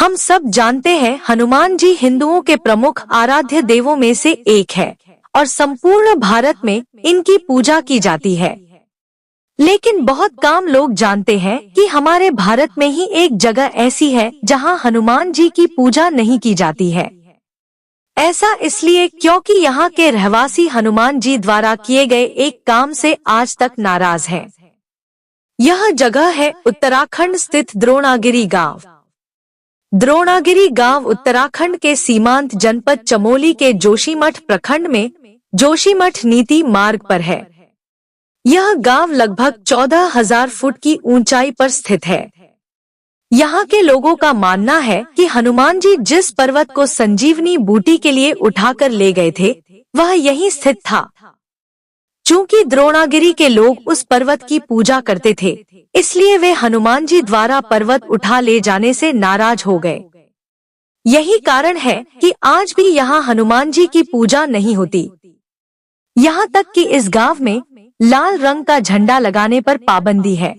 हम सब जानते हैं हनुमान जी हिंदुओं के प्रमुख आराध्य देवों में से एक है और संपूर्ण भारत में इनकी पूजा की जाती है। लेकिन बहुत कम लोग जानते हैं कि हमारे भारत में ही एक जगह ऐसी है जहां हनुमान जी की पूजा नहीं की जाती है। ऐसा इसलिए क्योंकि यहाँ के रहवासी हनुमान जी द्वारा किए गए एक काम से आज तक नाराज हैं। यह जगह है उत्तराखंड स्थित द्रोणागिरी गांव। द्रोणागिरी गांव उत्तराखंड के सीमांत जनपद चमोली के जोशीमठ प्रखंड में जोशीमठ नीति मार्ग पर है। यह गांव लगभग 14,000 फुट की ऊंचाई पर स्थित है। यहाँ के लोगों का मानना है कि हनुमान जी जिस पर्वत को संजीवनी बूटी के लिए उठाकर ले गए थे वह यहीं स्थित था। चूंकि द्रोणागिरी के लोग उस पर्वत की पूजा करते थे, इसलिए वे हनुमान जी द्वारा पर्वत उठा ले जाने से नाराज हो गए। यही कारण है कि आज भी यहाँ हनुमान जी की पूजा नहीं होती। यहाँ तक कि इस गांव में लाल रंग का झंडा लगाने पर पाबंदी है।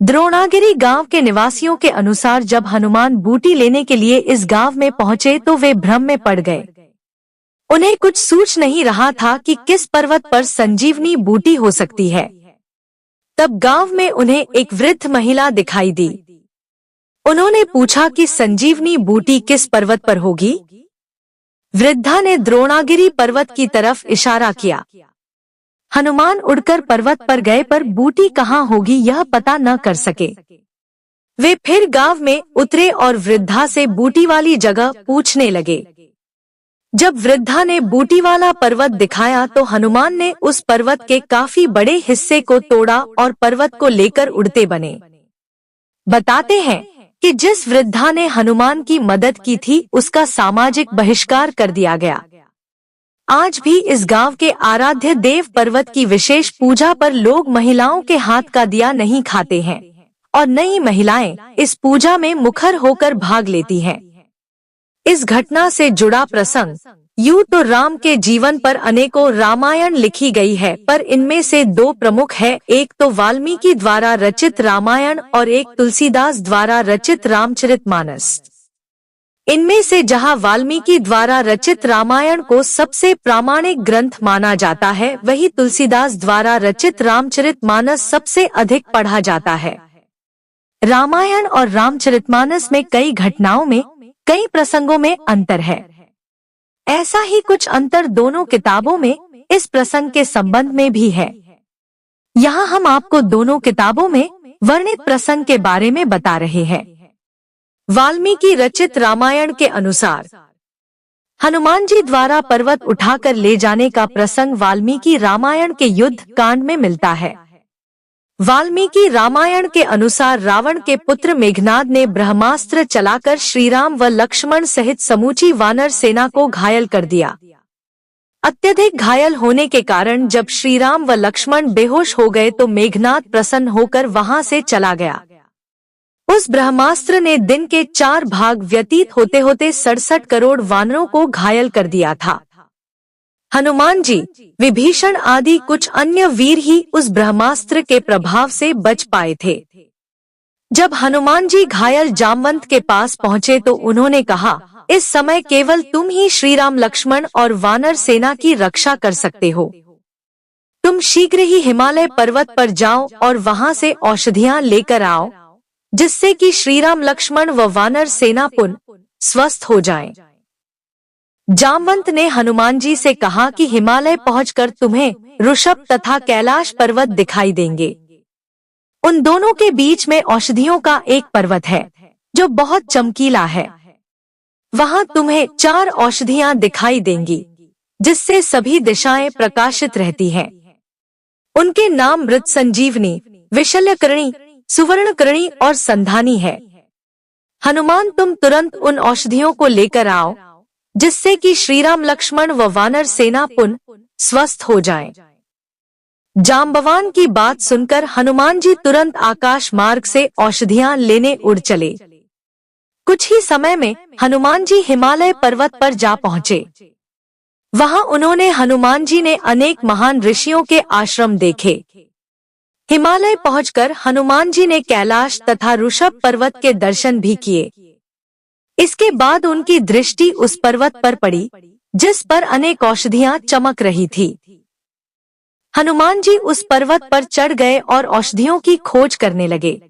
द्रोणागिरी गांव के निवासियों के अनुसार जब हनुमान बूटी लेने के लिए इस गांव में पहुंचे तो वे भ्रम में पड़ गए। उन्हें कुछ सूझ नहीं रहा था कि किस पर्वत पर संजीवनी बूटी हो सकती है। तब गांव में उन्हें एक वृद्ध महिला दिखाई दी। उन्होंने पूछा कि संजीवनी बूटी किस पर्वत पर होगी। वृद्धा ने द्रोणागिरी पर्वत की तरफ इशारा किया। हनुमान उड़कर पर्वत पर गए पर बूटी कहाँ होगी यह पता न कर सके। वे फिर गांव में उतरे और वृद्धा से बूटी वाली जगह पूछने लगे। जब वृद्धा ने बूटी वाला पर्वत दिखाया तो हनुमान ने उस पर्वत के काफी बड़े हिस्से को तोड़ा और पर्वत को लेकर उड़ते बने। बताते हैं कि जिस वृद्धा ने हनुमान की मदद की थी उसका सामाजिक बहिष्कार कर दिया गया। आज भी इस गांव के आराध्य देव पर्वत की विशेष पूजा पर लोग महिलाओं के हाथ का दिया नहीं खाते हैं और नई महिलाएं इस पूजा में मुखर होकर भाग लेती हैं। इस घटना से जुड़ा प्रसंग यूं तो राम के जीवन पर अनेकों रामायण लिखी गई है, पर इनमें से दो प्रमुख है। एक तो वाल्मीकि द्वारा रचित रामायण और एक तुलसीदास द्वारा रचित रामचरितमानस। इनमें से जहां वाल्मीकि द्वारा रचित रामायण को सबसे प्रामाणिक ग्रंथ माना जाता है, वही तुलसीदास द्वारा रचित रामचरितमानस सबसे अधिक पढ़ा जाता है। रामायण और रामचरितमानस में कई घटनाओं में, कई प्रसंगों में अंतर है। ऐसा ही कुछ अंतर दोनों किताबों में इस प्रसंग के संबंध में भी है। यहाँ हम आपको दोनों किताबों में वर्णित प्रसंग के बारे में बता रहे हैं। वाल्मीकि रचित रामायण के अनुसार हनुमान जी द्वारा पर्वत उठाकर ले जाने का प्रसंग वाल्मीकि रामायण के युद्ध कांड में मिलता है। वाल्मीकि रामायण के अनुसार रावण के पुत्र मेघनाद ने ब्रह्मास्त्र चलाकर श्रीराम व लक्ष्मण सहित समूची वानर सेना को घायल कर दिया। अत्यधिक घायल होने के कारण जब श्रीराम व लक्ष्मण बेहोश हो गए तो मेघनाद प्रसन्न होकर वहां से चला गया। उस ब्रह्मास्त्र ने दिन के 4 भाग व्यतीत होते होते 67 करोड़ वानरों को घायल कर दिया था। हनुमान जी, विभीषण आदि कुछ अन्य वीर ही उस ब्रह्मास्त्र के प्रभाव से बच पाए थे। जब हनुमान जी घायल जामवंत के पास पहुँचे तो उन्होंने कहा, इस समय केवल तुम ही श्रीराम लक्ष्मण और वानर सेना की रक्षा कर सकते हो। तुम शीघ्र ही हिमालय पर्वत पर जाओ और वहां से औषधियां लेकर आओ, जिससे कि श्रीराम लक्ष्मण व वानर सेना पुनः स्वस्थ हो जाएं। जामवंत ने हनुमान जी से कहा कि हिमालय पहुंचकर तुम्हें ऋषभ तथा कैलाश पर्वत दिखाई देंगे। उन दोनों के बीच में औषधियों का एक पर्वत है जो बहुत चमकीला है। वहां तुम्हें 4 औषधियां दिखाई देंगी, जिससे सभी दिशाएं प्रकाशित रहती हैं। उनके नाम मृत संजीवनी, विशल्यकरणी, सुवर्णकरणी और संधानी है। हनुमान, तुम तुरंत उन औषधियों को लेकर आओ, जिससे कि श्रीराम लक्ष्मण व वानर सेना पुनः स्वस्थ हो जाएं। जाम्बवान की बात सुनकर हनुमान जी तुरंत आकाश मार्ग से औषधियां लेने उड़ चले। कुछ ही समय में हनुमान जी हिमालय पर्वत पर जा पहुँचे। वहां उन्होंने हनुमान जी ने अनेक महान ऋषियों के आश्रम देखे। हिमालय पहुंचकर हनुमान जी ने कैलाश तथा ऋषभ पर्वत के दर्शन भी किए। इसके बाद उनकी दृष्टि उस पर्वत पर पड़ी जिस पर अनेक औषधियां चमक रही थी। हनुमान जी उस पर्वत पर चढ़ गए और औषधियों की खोज करने लगे।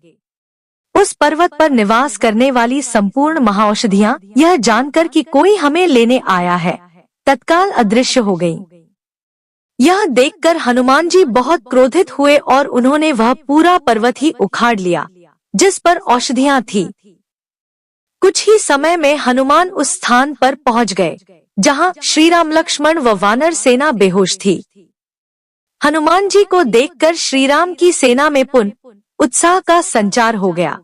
उस पर्वत पर निवास करने वाली संपूर्ण महाऔषधियां यह जानकर कि कोई हमें लेने आया है, तत्काल अदृश्य हो गईं। यह देखकर हनुमान जी बहुत क्रोधित हुए और उन्होंने वह पूरा पर्वत ही उखाड़ लिया जिस पर औषधियां थी। कुछ ही समय में हनुमान उस स्थान पर पहुंच गए जहां श्री राम, लक्ष्मण व वानर सेना बेहोश थी। हनुमान जी को देखकर श्री राम की सेना में पुनः उत्साह का संचार हो गया।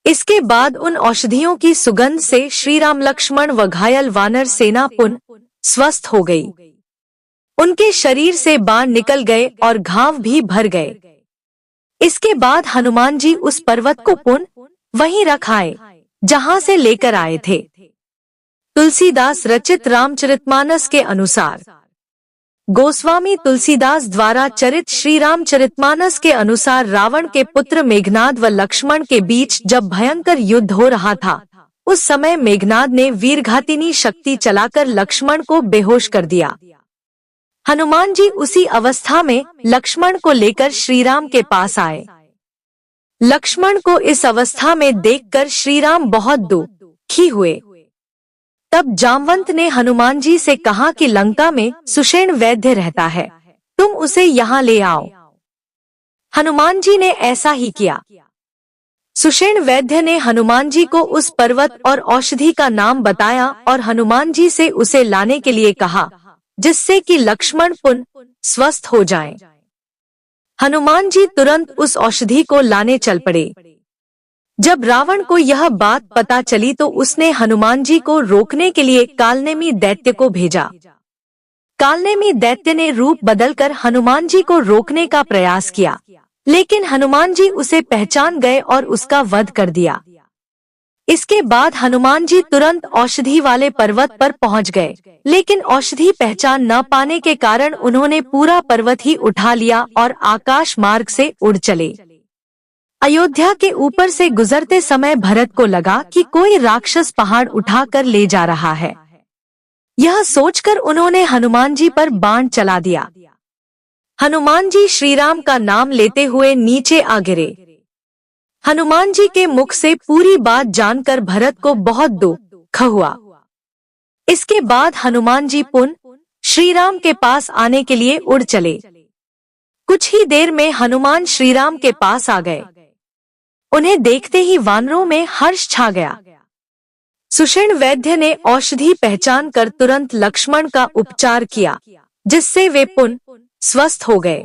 इसके बाद उन औषधियों की सुगंध से श्री राम, लक्ष्मण व घायल वानर सेना पुनः स्वस्थ हो गई। उनके शरीर से बाण निकल गए और घाव भी भर गए। इसके बाद हनुमान जी उस पर्वत को पुनः वहीं रख आए जहां से लेकर आए थे। तुलसीदास रचित रामचरितमानस के अनुसार, गोस्वामी तुलसीदास द्वारा चरित श्री रामचरितमानस के अनुसार रावण के पुत्र मेघनाद व लक्ष्मण के बीच जब भयंकर युद्ध हो रहा था, उस समय मेघनाद ने वीरघातिनी शक्ति चलाकर लक्ष्मण को बेहोश कर दिया। हनुमान जी उसी अवस्था में लक्ष्मण को लेकर श्री राम के पास आए। लक्ष्मण को इस अवस्था में देखकर श्री राम बहुत दुखी हुए। तब जामवंत ने हनुमान जी से कहा कि लंका में सुषेण वैद्य रहता है, तुम उसे यहाँ ले आओ। हनुमान जी ने ऐसा ही किया। सुषेण वैद्य ने हनुमान जी को उस पर्वत और औषधि का नाम बताया और हनुमान जी से उसे लाने के लिए कहा, जिससे कि लक्ष्मण पुनः स्वस्थ हो जाएं। हनुमान जी तुरंत उस औषधि को लाने चल पड़े। जब रावण को यह बात पता चली तो उसने हनुमान जी को रोकने के लिए कालनेमी दैत्य को भेजा। कालनेमी दैत्य ने रूप बदलकर हनुमान जी को रोकने का प्रयास किया, लेकिन हनुमान जी उसे पहचान गए और उसका वध कर दिया। इसके बाद हनुमान जी तुरंत औषधि वाले पर्वत पर पहुंच गए, लेकिन औषधि पहचान न पाने के कारण उन्होंने पूरा पर्वत ही उठा लिया और आकाश मार्ग से उड़ चले। अयोध्या के ऊपर से गुजरते समय भरत को लगा कि कोई राक्षस पहाड़ उठाकर ले जा रहा है। यह सोचकर उन्होंने हनुमान जी पर बाण चला दिया। हनुमान जी श्री राम का नाम लेते हुए नीचे आ गिरे। हनुमान जी के मुख से पूरी बात जानकर भरत को बहुत दुख हुआ। इसके बाद हनुमान जी पुनः श्री राम के पास आने के लिए उड़ चले। कुछ ही देर में हनुमान श्री राम के पास आ गए। उन्हें देखते ही वानरों में हर्ष छा गया। सुषेण वैद्य ने औषधि पहचान कर तुरंत लक्ष्मण का उपचार किया, जिससे वे पुनः स्वस्थ हो गए।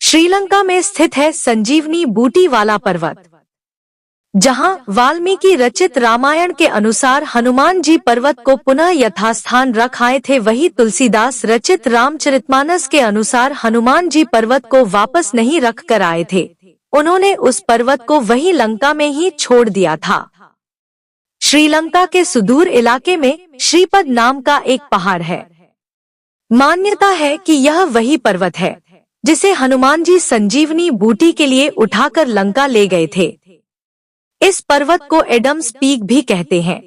श्रीलंका में स्थित है संजीवनी बूटी वाला पर्वत, जहां वाल्मीकि रचित रामायण के अनुसार हनुमान जी पर्वत को पुनः यथास्थान रख आए थे। वही तुलसीदास रचित रामचरितमानस के अनुसार हनुमान जी पर्वत को वापस नहीं रख कर आए थे, उन्होंने उस पर्वत को वही लंका में ही छोड़ दिया था। श्रीलंका के सुदूर इलाके में श्रीपद नाम का एक पहाड़ है। मान्यता है कि यह वही पर्वत है जिसे हनुमान जी संजीवनी बूटी के लिए उठाकर लंका ले गए थे। इस पर्वत को एडम्स पीक भी कहते हैं।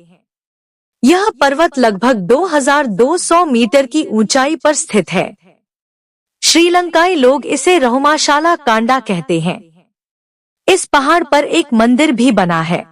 यह पर्वत लगभग 2200 मीटर की ऊंचाई पर स्थित है। श्रीलंकाई लोग इसे रहुमाशाला कांडा कहते हैं। इस पहाड़ पर एक मंदिर भी बना है।